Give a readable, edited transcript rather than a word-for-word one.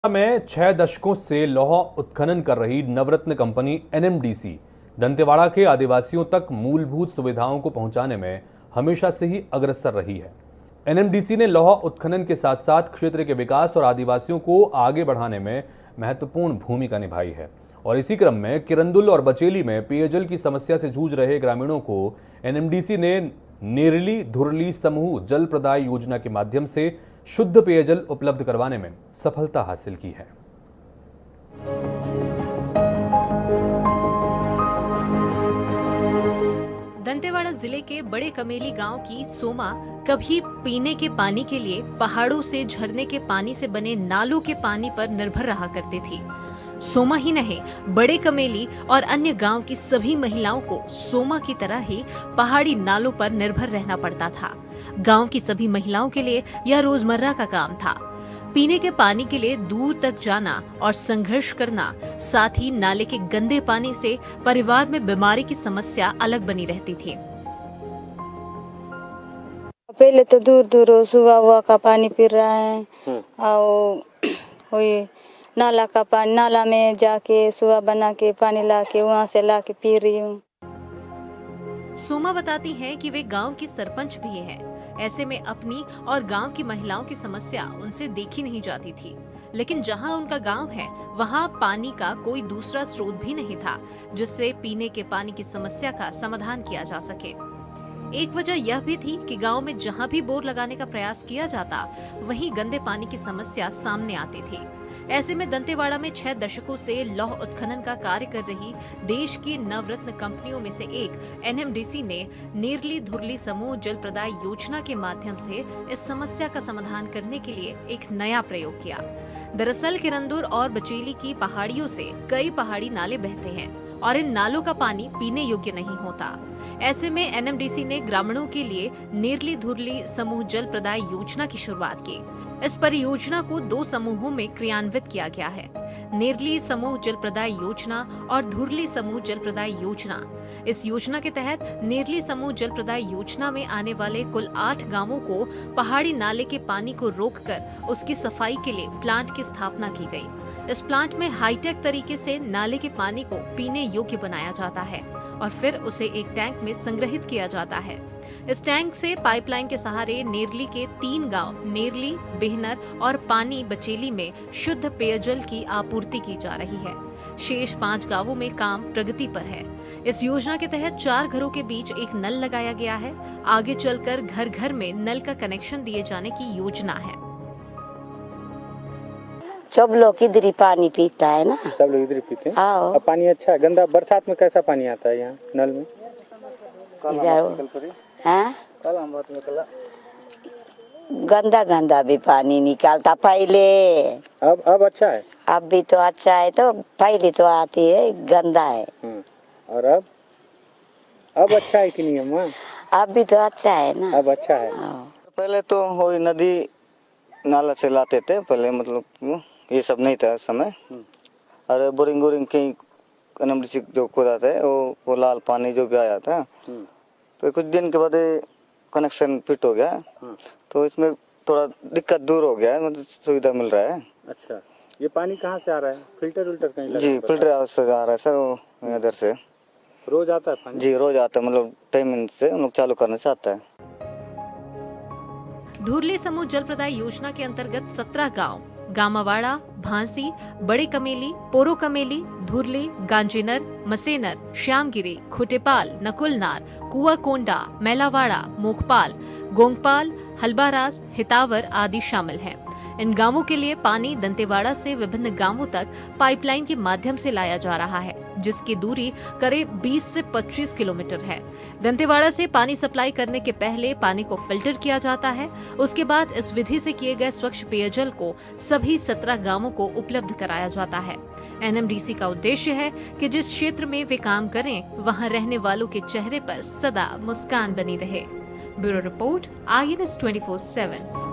में 6 दशकों से लौह उत्खनन कर रही नवरत्न कंपनी एनएमडीसी दंतेवाड़ा के आदिवासियों तक मूलभूत सुविधाओं को पहुंचाने में हमेशा से ही अग्रसर रही है। एनएमडीसी ने लौह उत्खनन के साथ साथ क्षेत्र के विकास और आदिवासियों को आगे बढ़ाने में महत्वपूर्ण भूमिका निभाई है और इसी क्रम में किरंदुल और बचेली में पेयजल की समस्या से जूझ रहे ग्रामीणों को एनएमडीसी ने नेरली धुरली समूह जल प्रदाय योजना के माध्यम से शुद्ध पेयजल उपलब्ध करवाने में सफलता हासिल की है। दंतेवाड़ा जिले के बड़े कमेली गांव की सोमा कभी पीने के पानी के लिए पहाड़ों से झरने के पानी से बने नालों के पानी पर निर्भर रहा करती थी। सोमा ही नहीं, बड़े कमेली और अन्य गांव की सभी महिलाओं को सोमा की तरह ही पहाड़ी नालों पर निर्भर रहना पड़ता था। गांव की सभी महिलाओं के लिए यह रोजमर्रा का काम था। पीने के पानी के लिए दूर तक जाना और संघर्ष करना, साथ ही नाले के गंदे पानी से परिवार में बीमारी की समस्या अलग बनी रहती थी। पहले तो दूर दूर सुबह हुआ का पानी पी रहा है और वही नाला का पानी, नाला में जाके सुबह बना के पानी लाके वहाँ से लाके पी रही हूँ। सोमा बताती हैं कि वे गांव की सरपंच भी हैं। ऐसे में अपनी और गांव की महिलाओं की समस्या उनसे देखी नहीं जाती थी, लेकिन जहां उनका गांव है वहां पानी का कोई दूसरा स्रोत भी नहीं था जिससे पीने के पानी की समस्या का समाधान किया जा सके। एक वजह यह भी थी कि गांव में जहां भी बोर लगाने का प्रयास किया जाता वहीं गंदे पानी की समस्या सामने आती थी। ऐसे में दंतेवाड़ा में 6 दशकों से लौह उत्खनन का कार्य कर रही देश की नवरत्न कंपनियों में से एक एनएमडीसी ने नेरली धुरली समूह जल प्रदाय योजना के माध्यम से इस समस्या का समाधान करने के लिए एक नया प्रयोग किया। दरअसल किरंदुल और बचेली की पहाड़ियों से कई पहाड़ी नाले बहते हैं और इन नालों का पानी पीने योग्य नहीं होता। ऐसे में एनएमडीसी ने ग्रामीणों के लिए नेरली धुरली समूह जल प्रदाय योजना की शुरुआत की। इस परियोजना को 2 समूहों में क्रियान्वित किया गया है, नेरली समूह जल प्रदाय योजना और धुरली समूह जल प्रदाय योजना। इस योजना के तहत नेरली समूह जल प्रदाय योजना में आने वाले कुल 8 गांवों को पहाड़ी नाले के पानी को रोककर उसकी सफाई के लिए प्लांट की स्थापना की गई। इस प्लांट में हाईटेक तरीके से नाले के पानी को पीने योग्य बनाया जाता है और फिर उसे एक टैंक में संग्रहित किया जाता है। इस टैंक से पाइपलाइन के सहारे नेरली के 3 गांव नेरली, बेहनर और पानी बचेली में शुद्ध पेयजल की आपूर्ति की जा रही है। शेष 5 गांवों में काम प्रगति पर है। इस योजना के तहत 4 घरों के बीच एक नल लगाया गया है। आगे चलकर घर घर में नल का कनेक्शन दिए जाने की योजना है। सब लोग इधर ही पानी पीता है ना। सब लोग इधर ही पीते हैं। हाँ। अब पानी अच्छा है। गंदा बरसात में कैसा पानी आता है यहाँ नल में? हाँ? गंदा गंदा भी पानी निकालता पहले। अब अच्छा है। अब भी तो अच्छा है, तो पहले तो आती है गंदा है। और अब अच्छा है कि नहीं अम्मा? अब भी तो अच्छा है ना। अब अच्छा है। पहले तो वही नदी नाला से लाते थे पहले, मतलब ये सब नहीं था समय। और बोरिंग वोरिंग की एनएमडीसी जो खोदा थे वो लाल पानी जो भी आया था, तो कुछ दिन के बाद कनेक्शन फिट हो गया, तो इसमें थोड़ा दिक्कत दूर हो गया है, मतलब सुविधा मिल रहा है। अच्छा, ये पानी कहाँ से आ रहा है? फिल्टर कहीं लगा? जी, फिल्टर से आ रहा है सर, वो इधर से रोज आता है पानी? जी, रोज आता है, मतलब टाइमिंग से हम लोग चालू करने से आता है। धुरली समूह जल प्रदाय योजना के अंतर्गत 17 गांव गामावाड़ा, भांसी, बड़े कमेली, पोरो कमेली, धुरली, गांजेनर, मसेनर, श्यामगिरी, खुटेपाल, नकुलनार, कुआकोंडा, मैलावाड़ा, मोखपाल, गोंगपाल, हलबारास, हितावर आदि शामिल हैं। इन गांवों के लिए पानी दंतेवाड़ा से विभिन्न गांवों तक पाइपलाइन के माध्यम से लाया जा रहा है, जिसकी दूरी करीब 20 से 25 किलोमीटर है। दंतेवाड़ा से पानी सप्लाई करने के पहले पानी को फिल्टर किया जाता है। उसके बाद इस विधि से किए गए स्वच्छ पेयजल को सभी 17 गांवों को उपलब्ध कराया जाता है। एनएमडीसी का उद्देश्य है कि जिस क्षेत्र में वे काम करें वहां रहने वालों के चेहरे पर सदा मुस्कान बनी रहे। Bureau report, INS 24/7।